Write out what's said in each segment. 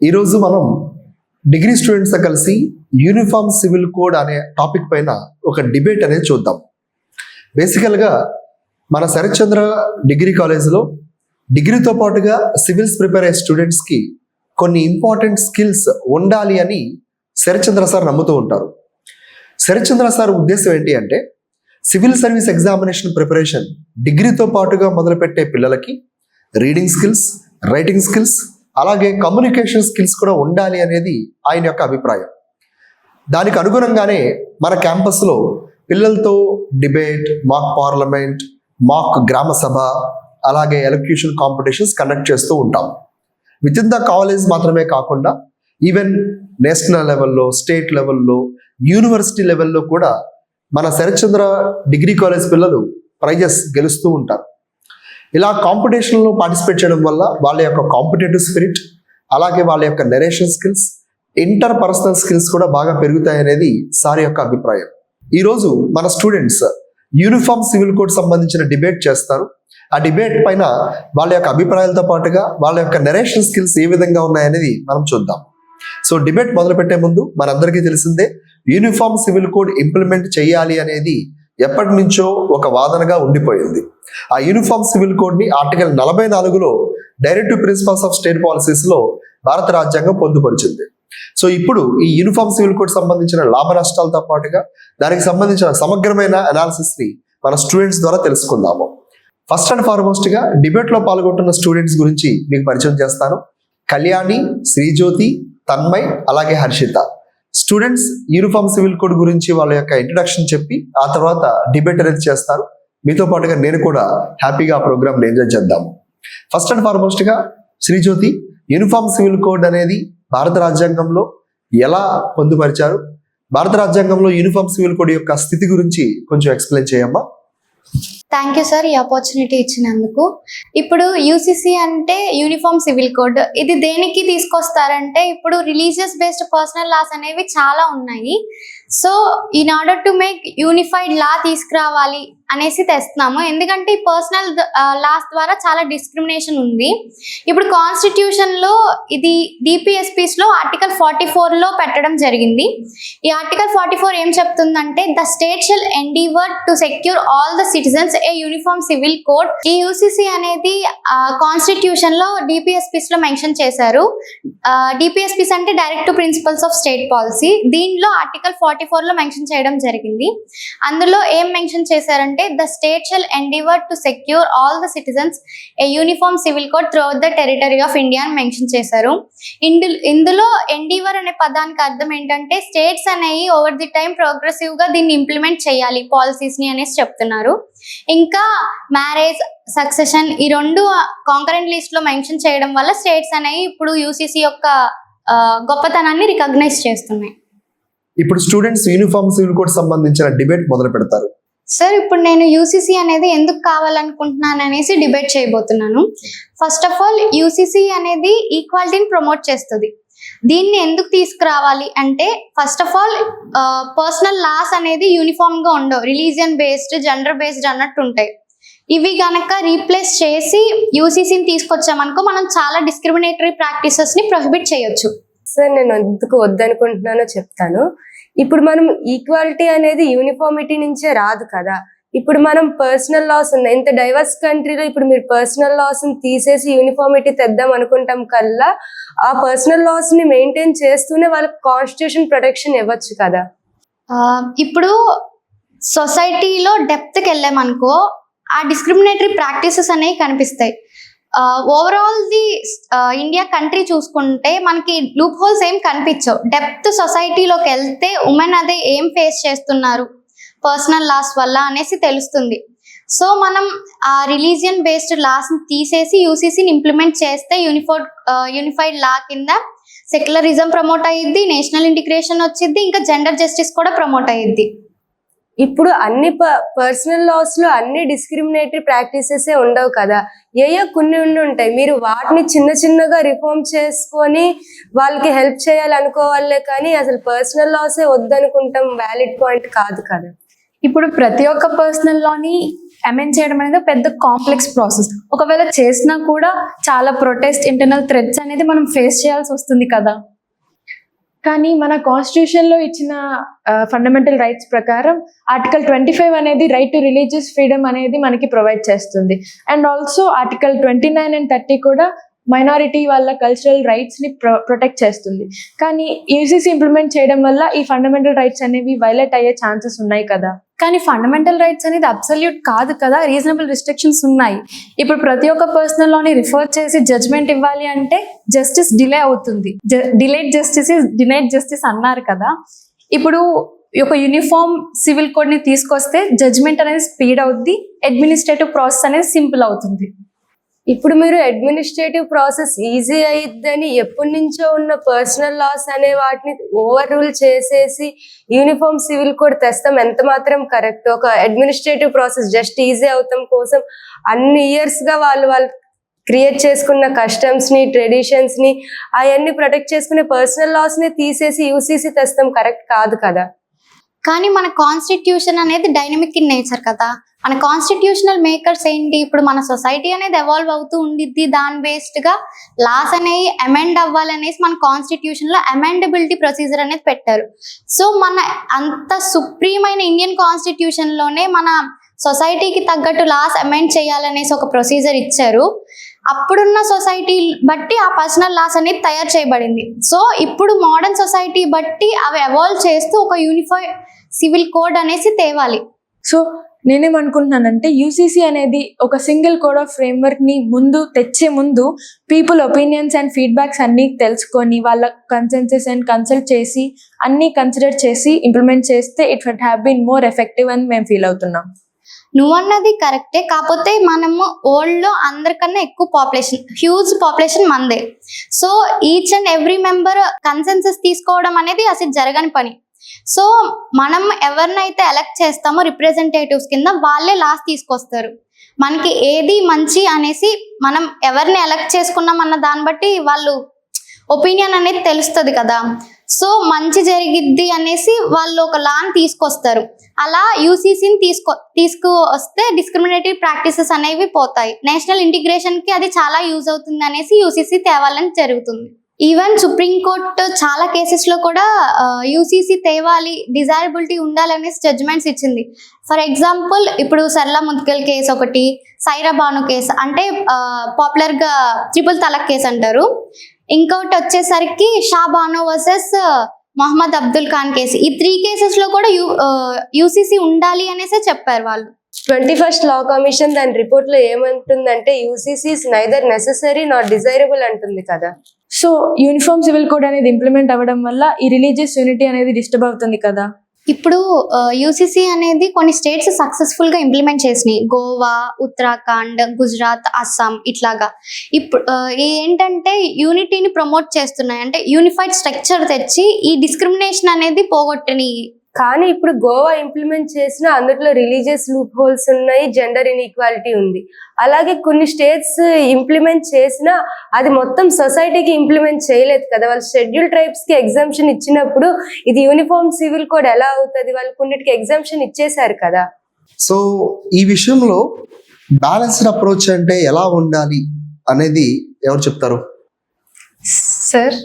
ఈరోజు మనం డిగ్రీ స్టూడెంట్స్తో కలిసి యూనిఫామ్ సివిల్ కోడ్ అనే టాపిక్ పైన ఒక డిబేట్ అనేది చూద్దాం. బేసికల్గా మన శరత్చంద్ర డిగ్రీ కాలేజ్లో డిగ్రీతో పాటుగా సివిల్స్ ప్రిపేర్ అయ్యే స్టూడెంట్స్కి కొన్ని ఇంపార్టెంట్ స్కిల్స్ ఉండాలి అని శరత్చంద్ర సార్ నమ్ముతూ ఉంటారు. శరత్చంద్ర సార్ ఉద్దేశం ఏంటి అంటే సివిల్ సర్వీస్ ఎగ్జామినేషన్ ప్రిపరేషన్ డిగ్రీతో పాటుగా మొదలుపెట్టే పిల్లలకి రీడింగ్ స్కిల్స్, రైటింగ్ స్కిల్స్, అలాగే కమ్యూనికేషన్ స్కిల్స్ కూడా ఉండాలి అనేది ఆయన యొక్క అభిప్రాయం. దానికి అనుగుణంగానే మన క్యాంపస్లో పిల్లలతో డిబేట్, మాక్ పార్లమెంట్, మాక్ గ్రామ సభ, అలాగే ఎలక్యూషన్ కాంపిటీషన్స్ కండక్ట్ చేస్తూ ఉంటాం. విత్ ఇన్ ద కాలేజ్ మాత్రమే కాకుండా ఈవెన్ నేషనల్ లెవెల్లో, స్టేట్ లెవెల్లో, యూనివర్సిటీ లెవెల్లో కూడా మన శరత్చంద్ర డిగ్రీ కాలేజ్ పిల్లలు ప్రైజెస్ గెలుస్తూ ఉంటారు. ఇలా కాంపిటీషన్లో పార్టిసిపేట్ చేయడం వల్ల వాళ్ళ యొక్క కాంపిటేటివ్ స్పిరిట్, అలాగే వాళ్ళ యొక్క narration skills, inter personal skills కూడా బాగా పెరుగుతాయి అనేది సార్ యొక్క అభిప్రాయం. ఈరోజు మన స్టూడెంట్స్ యూనిఫామ్ సివిల్ కోడ్ సంబంధించిన డిబేట్ చేస్తారు. ఆ డిబేట్ పైన వాళ్ళ యొక్క అభిప్రాయాలతో పాటుగా వాళ్ళ యొక్క నెరేషన్ స్కిల్స్ ఏ విధంగా ఉన్నాయనేది మనం చూద్దాం. సో డిబేట్ మొదలుపెట్టే ముందు మనందరికీ తెలిసిందే, యూనిఫామ్ సివిల్ కోడ్ ఇంప్లిమెంట్ చేయాలి అనేది ఎప్పటి నుంచో ఒక వాదనగా ఉండిపోయింది. ఆ యూనిఫామ్ సివిల్ కోడ్ని ఆర్టికల్ 44లో డైరెక్టివ్ ప్రిన్సిపల్స్ ఆఫ్ స్టేట్ పాలసీస్లో భారత రాజ్యాంగం పొందుపరిచింది. సో ఇప్పుడు ఈ యూనిఫామ్ సివిల్ కోడ్ సంబంధించిన లాభ నష్టాలతో పాటుగా దానికి సంబంధించిన సమగ్రమైన అనాలిసిస్ని మన స్టూడెంట్స్ ద్వారా తెలుసుకుందాము. ఫస్ట్ అండ్ ఫార్మోస్ట్గా డిబేట్లో పాల్గొంటున్న స్టూడెంట్స్ గురించి మీకు పరిచయం చేస్తాను. కళ్యాణి, శ్రీజ్యోతి, తన్మయ్, అలాగే Harshitha. Students uniform civil code గురించి వాళ్ళ యొక్క ఇంట్రడక్షన్ చెప్పి ఆ తర్వాత డిబేట్ అనేది చేస్తారు. మీతో పాటుగా నేను కూడా హ్యాపీగా ఆ ప్రోగ్రామ్ని ఎంజాయ్ చేద్దాము. ఫస్ట్ అండ్ ఫార్మోస్ట్గా శ్రీజ్యోతి, యూనిఫామ్ సివిల్ కోడ్ అనేది భారత రాజ్యాంగంలో ఎలా పొందుపరిచారు, భారత రాజ్యాంగంలో యూనిఫామ్ సివిల్ కోడ్ యొక్క స్థితి గురించి కొంచెం ఎక్స్ప్లెయిన్ చేయమ్మా. థ్యాంక్ యూ సార్, ఈ ఆపర్చునిటీ ఇచ్చినందుకు. ఇప్పుడు యూసీసీ అంటే యూనిఫామ్ సివిల్ కోడ్, ఇది దేనికి తీసుకొస్తారంటే ఇప్పుడు రిలీజియస్ బేస్డ్ పర్సనల్ లాస్ అనేవి చాలా ఉన్నాయి. So in order to make unified law తీసుకురావాలి అనేసి తెస్తున్నాము. ఎందుకంటే ఈ పర్సనల్ లాస్ ద్వారా చాలా డిస్క్రిమినేషన్ ఉంది. ఇప్పుడు కాన్స్టిట్యూషన్లో ఇది డిపిఎస్పీస్లో ఆర్టికల్ 44లో పెట్టడం జరిగింది. ఈ ఆర్టికల్ 44 ఏం చెప్తుందంటే the state shall endeavour to secure all the citizens a uniform civil code. ఈ యూసీసీ అనేది కాన్స్టిట్యూషన్లో డిపిఎస్పీస్లో మెన్షన్ చేశారు. డిపిఎస్పీస్ అంటే direct principles of state policy. దీనిలో ఆర్టికల్ 44లో మెన్షన్ చేయడం జరిగింది. అందులో ఏం మెన్షన్ చేశారంటే the state shall endeavor to secure all the citizens a uniform civil code throughout the territory of India అని మెన్షన్ చేశారు. ఇందులో ఎండీవర్ అనే పదానికి అర్థం ఏంటంటే స్టేట్స్ అనేవి ఓవర్ ది టైం ప్రోగ్రెసివ్ గా దీన్ని ఇంప్లిమెంట్ చేయాలి పాలసీస్ ని అనేసి చెప్తున్నారు. ఇంకా మ్యారేజ్, సక్సెషన్ ఈ రెండు కాంకరెంట్ లిస్ట్ లో మెన్షన్ చేయడం వల్ల స్టేట్స్ అనేవి ఇప్పుడు యూసీసీ యొక్క గొప్పతనాన్ని రికగ్నైజ్ చేస్తున్నాయి. ఇప్పుడు స్టూడెంట్స్ యూనిఫామ్ సివిల్ కోడ్ సంబంధించిన డిబేట్ మొదలు పెడతారు. సార్, ఇప్పుడు నేను యూసీసీ అనేది ఎందుకు కావాలనుకుంటున్నాను అనేసి డిబేట్ చేయబోతున్నాను. ఫస్ట్ ఆఫ్ ఆల్, యూసీసీ అనేది ఈక్వాలిటీని ప్రమోట్ చేస్తుంది. దీన్ని ఎందుకు తీసుకురావాలి అంటే first of all personal laws అనేది యూనిఫామ్ గా ఉండవు, రిలీజియన్ బేస్డ్, జెండర్ బేస్డ్ అన్నట్టు ఉంటాయి. ఇవి కనుక రీప్లేస్ చేసి యూసీసీని తీసుకొచ్చామనుకో మనం చాలా డిస్క్రిమినేటరీ ప్రాక్టీసెస్ ని ప్రొహిబిట్ చేయొచ్చు. సార్, నేను ఎందుకు వద్దనుకుంటున్నానో చెప్తాను. ఇప్పుడు మనం ఈక్వాలిటీ అనేది యూనిఫార్మిటీ నుంచే రాదు కదా. ఇప్పుడు మనం పర్సనల్ లాస్ ఉన్నాయి, ఇంత డైవర్స్ కంట్రీలో ఇప్పుడు మీరు పర్సనల్ లాస్ ని తీసేసి యూనిఫార్మిటీ తెద్దాం అనుకుంటాం కల్లా ఆ పర్సనల్ లాస్ ని మెయింటైన్ చేస్తూనే వాళ్ళకి కాన్స్టిట్యూషన్ ప్రొటెక్షన్ ఇవ్వచ్చు కదా. ఇప్పుడు సొసైటీలో డెప్త్కి వెళ్ళామనుకో ఆ డిస్క్రిమినేటరీ ప్రాక్టీసెస్ అనేవి కనిపిస్తాయి. ఓవరాల్ ది ఇండియా కంట్రీ చూసుకుంటే మనకి లూప్ హోల్స్ ఏం కనిపించవు. డెప్త్ సొసైటీలోకి వెళ్తే ఉమెన్ అదే ఏం ఫేస్ చేస్తున్నారు పర్సనల్ లాస్ వల్ల అనేసి తెలుస్తుంది. సో మనం ఆ రిలీజియన్ బేస్డ్ లాస్ ని తీసేసి యూసీసీని ఇంప్లిమెంట్ చేస్తే యూనిఫైడ్ లా కింద సెక్యులరిజం ప్రమోట్ అయ్యిద్ది, నేషనల్ ఇంటిగ్రేషన్ వచ్చింది, ఇంకా జెండర్ జస్టిస్ కూడా ప్రమోట్ అయ్యిద్ది. ఇప్పుడు అన్ని పర్సనల్ లాస్ లో అన్ని డిస్క్రిమినేటరీ ప్రాక్టీసెస్ ఉండవు కదా, ఏయో కొన్ని ఉంటాయి. మీరు వాటిని చిన్న చిన్నగా రిఫార్మ్ చేసుకొని వాళ్ళకి హెల్ప్ చేయాలనుకోవాలే కానీ అసలు పర్సనల్ లాసే వద్దనుకుంటాం వ్యాలిడ్ పాయింట్ కాదు కదా. ఇప్పుడు ప్రతి ఒక్క పర్సనల్ లాని అమెండ్ చేయడం అనేది పెద్ద కాంప్లెక్స్ ప్రాసెస్. ఒకవేళ చేసినా కూడా చాలా ప్రొటెస్ట్, ఇంటర్నల్ థ్రెట్స్ అనేది మనం ఫేస్ చేయాల్సి వస్తుంది కదా. కానీ మన కాన్స్టిట్యూషన్లో ఇచ్చిన ఫండమెంటల్ రైట్స్ ప్రకారం ఆర్టికల్ 25 అనేది రైట్ టు రిలీజియస్ ఫ్రీడమ్ అనేది మనకి ప్రొవైడ్ చేస్తుంది. అండ్ ఆల్సో ఆర్టికల్ 29 and 30 కూడా మైనారిటీ వాళ్ళ కల్చరల్ రైట్స్ని ప్రొటెక్ట్ చేస్తుంది. కానీ యూసీసీ ఇంప్లిమెంట్ చేయడం వల్ల ఈ ఫండమెంటల్ రైట్స్ అనేవి వైలేట్ అయ్యే ఛాన్సెస్ ఉన్నాయి కదా. కానీ ఫండమెంటల్ రైట్స్ అనేది అబ్సల్యూట్ కాదు కదా, రీజనబుల్ రిస్ట్రిక్షన్స్ ఉన్నాయి. ఇప్పుడు ప్రతి ఒక్క పర్సనల్ లాని రిఫర్ చేసి జడ్జ్మెంట్ ఇవ్వాలి అంటే జస్టిస్ డిలే అవుతుంది. Delayed justice is denied justice అన్నారు కదా. ఇప్పుడు ఒక యూనిఫామ్ సివిల్ కోడ్ ని తీసుకొస్తే జడ్జ్మెంట్ అనేది స్పీడ్ అవుద్ది, అడ్మినిస్ట్రేటివ్ ప్రాసెస్ అనేది సింపుల్ అవుతుంది. ఇప్పుడు మీరు అడ్మినిస్ట్రేటివ్ ప్రాసెస్ ఈజీ అయ్యిద్దని ఎప్పటి నుంచో ఉన్న పర్సనల్ లాస్ అనే వాటిని ఓవర్ రూల్ చేసేసి యూనిఫామ్ సివిల్ కోడ్ తెస్తాం ఎంత మాత్రం కరెక్ట్? ఒక అడ్మినిస్ట్రేటివ్ ప్రాసెస్ జస్ట్ ఈజీ అవుతాం కోసం అన్ని ఇయర్స్ గా వాళ్ళు క్రియేట్ చేసుకున్న కస్టమ్స్ ని, ట్రెడిషన్స్ ని అవన్నీ ప్రొటెక్ట్ చేసుకునే పర్సనల్ లాస్ ని తీసేసి యూసీసీ తెస్తాం కరెక్ట్ కాదు కదా. కానీ మన కాన్స్టిట్యూషన్ అనేది డైనమిక్ ఇన్ నేచర్ కదా. మన కాన్స్టిట్యూషనల్ మేకర్స్ ఏంటి, ఇప్పుడు మన సొసైటీ అనేది ఎవాల్వ్ అవుతూ ఉండిద్ది, దాని బేస్డ్ గా లాస్ అనేవి అమెండ్ అవ్వాలనేసి మన కాన్స్టిట్యూషన్ లో అమెండబిలిటీ ప్రొసీజర్ అనేది పెట్టారు. సో మన అంత సుప్రీమైన ఇండియన్ కాన్స్టిట్యూషన్ లోనే మన సొసైటీకి తగ్గట్టు లాస్ అమెండ్ చేయాలనేసి ఒక ప్రొసీజర్ ఇచ్చారు. అప్పుడున్న సొసైటీ బట్టి ఆ పర్సనల్ లాస్ అనేది తయారు చేయబడింది. సో ఇప్పుడు మోడర్న్ సొసైటీ బట్టి అవి ఎవాల్వ్ చేస్తూ ఒక యూనిఫైడ్ సివిల్ కోడ్ అనేసి తేవాలి. సో నేనేమనుకుంటున్నానంటే యూసీసీ అనేది ఒక సింగిల్ కోడ్ ఆఫ్ ఫ్రేమ్వర్క్ ని తెచ్చే ముందు పీపుల్ ఒపీనియన్స్ అండ్ ఫీడ్బ్యాక్స్ అన్ని తెలుసుకొని వాళ్ళ కన్సెన్సెస్ అండ్ కన్సల్ట్ చేసి అన్ని కన్సిడర్ చేసి ఇంప్లిమెంట్ చేస్తే it would have been more effective అని మేము ఫీల్ అవుతున్నాం. నువ్వన్నది కరెక్టే, కాకపోతే మనము వరల్డ్ లో అందరికన్నా ఎక్కువ పాపులేషన్, హ్యూజ్ పాపులేషన్ మందే. So each and every member consensus తీసుకోవడం అనేది అసలు జరగని పని. సో మనం ఎవరినైతే ఎలక్ట్ చేస్తామో రిప్రజెంటేటివ్స్ కింద వాళ్ళే లాస్ తీసుకొస్తారు. మనకి ఏది మంచి అనేసి మనం ఎవరిని ఎలక్ట్ చేసుకున్నాం అన్న దాన్ని బట్టి వాళ్ళు ఒపీనియన్ అనేది తెలుస్తుంది కదా. సో మంచి జరిగిద్ది అనేసి వాళ్ళు ఒక లాని తీసుకొస్తారు. అలా యూసీసీని తీసుకువస్తే డిస్క్రిమినేటరీ ప్రాక్టీసెస్ అనేవి పోతాయి. నేషనల్ ఇంటిగ్రేషన్ కి అది చాలా యూజ్ అవుతుంది అనేసి యూసీసీ తేవాలని జరుగుతుంది. ఈవెన్ సుప్రీంకోర్టు చాలా కేసెస్ లో కూడా యూసీసీ తేవాలి, డిజైరబిలిటీ ఉండాలనేసి జడ్జ్మెంట్స్ ఇచ్చింది. ఫర్ ఎగ్జాంపుల్ ఇప్పుడు సర్లా ముద్గల్ కేసు ఒకటి, సైరా బాను కేసు అంటే పాపులర్ గా ట్రిపుల్ తలాక్ కేసు అంటారు. ఇంకొకటి వచ్చేసరికి షా బాను వర్సెస్ మొహమ్మద్ అబ్దుల్ ఖాన్ కేసు. ఈ 3 కేసెస్ లో కూడా యూసీసీ ఉండాలి అనేసే చెప్పారు వాళ్ళు. 21st లా కమిషన్ దాని రిపోర్ట్ లో ఏమంటుందంటే UCC is neither necessary not desirable అంటుంది కదా. సో యూనిఫామ్ సివిల్ కోడ్ అనేది ఇంప్లిమెంట్ అవ్వడం వల్ల ఈ రిలీజియస్ యూనిటీ అనేది డిస్టర్బ్ అవుతుంది కదా. ఇప్పుడు యూసీసీ అనేది కొన్ని స్టేట్స్ సక్సెస్ఫుల్ గా ఇంప్లిమెంట్ చేసినాయి, గోవా, ఉత్తరాఖండ్, గుజరాత్, అస్సాం ఇట్లాగా. ఇప్పుడు ఏంటంటే యూనిటీని ప్రమోట్ చేస్తున్నాయి, అంటే యూనిఫైడ్ స్ట్రక్చర్ తెచ్చి ఈ డిస్క్రిమినేషన్ అనేది పోగొట్టని. కానీ ఇప్పుడు గోవా ఇంప్లిమెంట్ చేసిన అందులో రిలీజియస్ లూప్ హోల్స్ ఉన్నాయి, జెండర్ ఇన్ఈక్వాలిటీ ఉంది. అలాగే కొన్ని స్టేట్స్ ఇంప్లిమెంట్ చేసినా అది మొత్తం సొసైటీకి ఇంప్లిమెంట్ చేయలేదు కదా. వాళ్ళు షెడ్యూల్ ట్రైబ్స్ కి ఎగ్జామ్షన్ ఇచ్చినప్పుడు ఇది యూనిఫామ్ సివిల్ కోడ్ ఎలా అవుతుంది? వాళ్ళు కొన్నిటికి ఎగ్జామ్షన్ ఇచ్చేశారు కదా. సో ఈ విషయంలో బ్యాలెన్స్డ్ అప్రోచ్ అంటే ఎలా ఉండాలి అనేది ఎవరు చెప్తారు? సార్,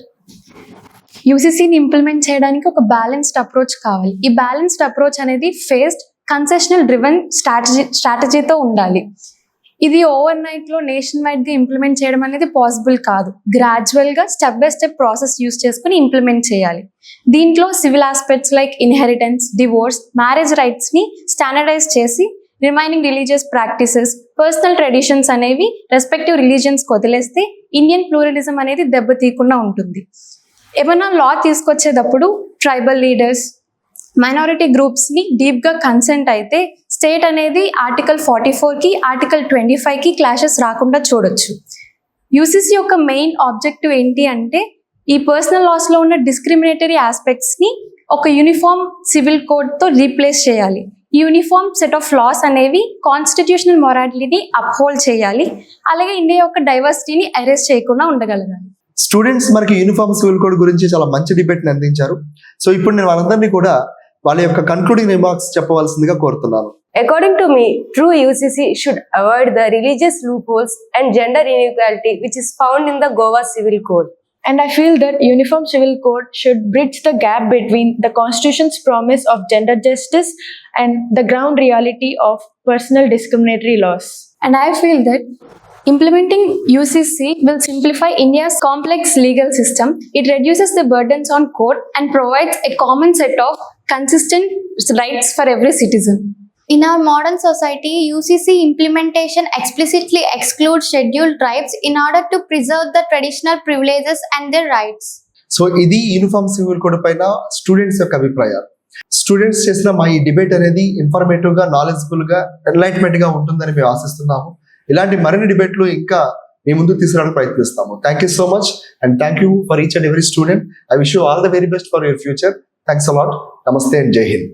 యూసీసీని ఇంప్లిమెంట్ చేయడానికి ఒక బ్యాలెన్స్డ్ అప్రోచ్ కావాలి. ఈ బ్యాలెన్స్డ్ అప్రోచ్ అనేది ఫేస్డ్ కన్సెషనల్ డ్రివెన్ స్ట్రాటజీతో ఉండాలి. ఇది ఓవర్ నైట్ లో నేషన్ వైడ్ గా ఇంప్లిమెంట్ చేయడం అనేది పాసిబుల్ కాదు. గ్రాడ్యువల్ గా step by step process use చేసుకుని ఇంప్లిమెంట్ చేయాలి. దీంట్లో civil aspects like inheritance, divorce, marriage rights ని స్టాండర్డైజ్ చేసి remaining religious practices, personal traditions అనేవి రెస్పెక్టివ్ రిలీజియన్స్ వదిలేస్తే ఇండియన్ ప్లూరలిజం అనేది దెబ్బతీయకుండా ఉంటుంది. ఏమైనా లా తీసుకొచ్చేటప్పుడు ట్రైబల్ లీడర్స్, మైనారిటీ గ్రూప్స్ని డీప్గా కన్సెంట్ అయితే స్టేట్ అనేది ఆర్టికల్ 44కి, ఆర్టికల్ 25కి క్లాషెస్ రాకుండా చూడొచ్చు. యూసీసీ యొక్క మెయిన్ ఆబ్జెక్టివ్ ఏంటి అంటే ఈ పర్సనల్ లాస్లో ఉన్న డిస్క్రిమినేటరీ ఆస్పెక్ట్స్ని ఒక యూనిఫామ్ సివిల్ కోడ్తో రీప్లేస్ చేయాలి. ఈ యూనిఫామ్ సెట్ ఆఫ్ లాస్ అనేవి కాన్స్టిట్యూషనల్ మొరాలిటీని అప్హోల్డ్ చేయాలి. అలాగే ఇండియా యొక్క డైవర్సిటీని అరెస్ట్ చేయకుండా ఉండగలగాలి. స్టూడెంట్స్ మనకి యూనిఫామ్ సివిల్ కోడ్ గురించి చాలా మంచి డిబేట్ని అందించారు. సో ఇప్పుడు నేను వాళ్ళందరినీ కూడా వాళ్ళ యొక్క కన్క్లూడింగ్ రిమార్క్స్ చెప్పవలసిందిగా కోరుతున్నాను. According to me, true UCC should avoid the religious loopholes and gender inequality which is found in the Goa Civil Code. And I feel that Uniform Civil Code should bridge the gap between the Constitution's promise of gender justice and the ground reality of personal discriminatory laws. And I feel that implementing UCC will simplify India's complex legal system. It reduces the burdens on court and provides a common set of consistent rights for every citizen. In our modern society, UCC implementation explicitly excludes scheduled tribes in order to preserve the traditional privileges and their rights. So ఇది uniform civil code పైన students యొక్క అభిప్రాయాలు. Students చేసిన మా ఈ debate అనేది informative గా, knowledgeable గా, ఎన్లైట్మెంట్ గా ఉంటుందని మేము ఆశిస్తున్నాము. ఇలాంటి మరిన్ని డిబేట్లు ఇంకా మీ ముందుకు తీసుకురావడానికి ప్రయత్నిస్తాము. Thank you so much and thank you for each and every student. I wish you all the very best for your future. Thanks a lot. నమస్తే అండ్ జై హింద్.